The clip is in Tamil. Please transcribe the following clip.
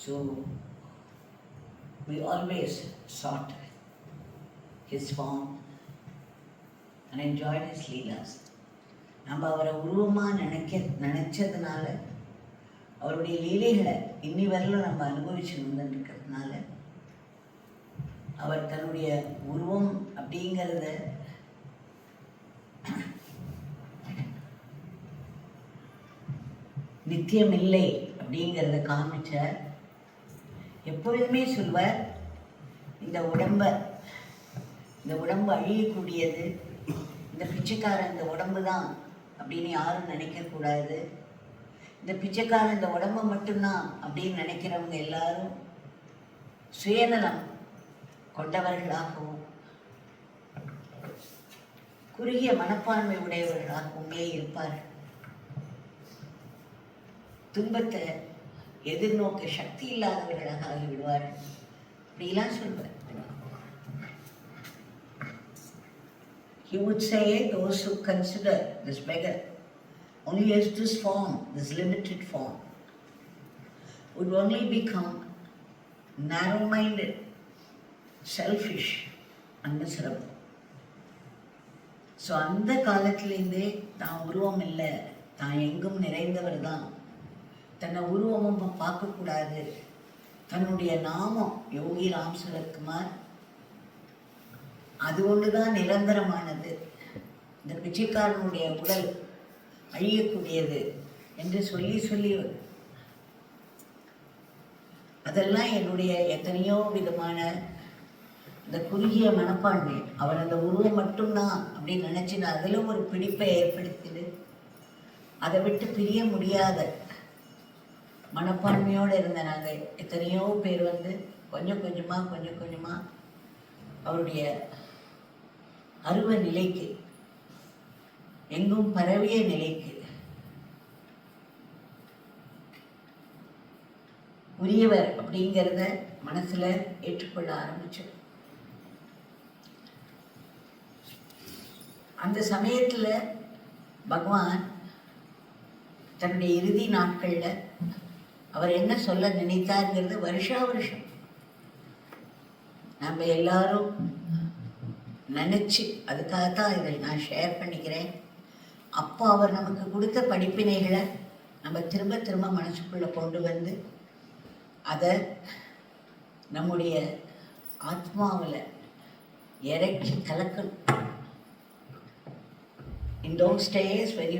So we always sought his form and enjoyed his leelas. நம்ம அவரை உருவமாக நினச்சதுனால அவருடைய லீலைகளை இன்னி வரலும் நம்ம அனுபவிச்சு வந்துருக்கிறதுனால அவர் தன்னுடைய உருவம் அப்படிங்கிறத நித்தியமில்லை அப்படிங்கிறத காமிச்சார். எப்பொழுதுமே சொல்வார், இந்த உடம்பு அழியக்கூடியது, இந்த பிச்சைக்காரன் இந்த உடம்பு தான் அப்படின்னு யாரும் நினைக்கக்கூடாது. இந்த பிச்சைக்காரன் இந்த உடம்பை மட்டும்தான் அப்படின்னு நினைக்கிறவங்க எல்லாரும் சுயநலம் கொண்டவர்களாகவும் குறுகிய மனப்பான்மை உடையவர்களாகவுமே இருப்பார்கள். துன்பத்தை எதிர்நோக்க சக்தி இல்லாதவர்களாக ஆகிவிடுவார்கள். அப்படிலாம் சொல்வார். He would say those who consider this beggar only as this form, this limited form, would only become narrow-minded, selfish and miserable. So அந்த காலத்திலேருந்தே தான் உருவம் இல்லை, தான் எங்கும் நிறைந்தவர் தான், தன்னை உருவமும் பார்க்கக்கூடாது, தன்னுடைய நாமம் யோகி ராம் சரத்குமார் அது ஒன்று தான் நிரந்தரமானது, இந்த பிச்சைக்காரனுடைய உடல் அழியக்கூடியது என்று சொல்லி அதெல்லாம் என்னுடைய எத்தனையோ விதமான இந்த குறுகிய மனப்பான்மை, அவர் அந்த உருவம் மட்டும்தான் அப்படின்னு நினச்சினா அதில் ஒரு பிடிப்பை ஏற்படுத்திடு அதை விட்டு பிரிய முடியாத மனப்பான்மையோடு இருந்த நாங்கள் எத்தனையோ பேர் கொஞ்சம் கொஞ்சமாக அவருடைய அருவ நிலைக்கு, எங்கும் பரவிய நிலைக்கு உரியவர் அப்படிங்கிறத மனசுல ஏற்றுக்கொள்ள ஆரம்பிச்சோம். அந்த சமயத்துல பகவான் தன்னுடைய இறுதி நாட்கள்ல அவர் என்ன சொல்ல நினைத்தாருங்கிறது வருஷா வருஷம் நம்ம எல்லாரும் நினச்சி, அதுக்காகத்தான் இதை நான் ஷேர் பண்ணிக்கிறேன். அப்போ அவர் நமக்கு கொடுத்த படிப்பினைகளை நம்ம திரும்ப மனசுக்குள்ளே கொண்டு வந்து அதை நம்முடைய ஆத்மாவில் இறக்கி கலக்கணும். In those days when you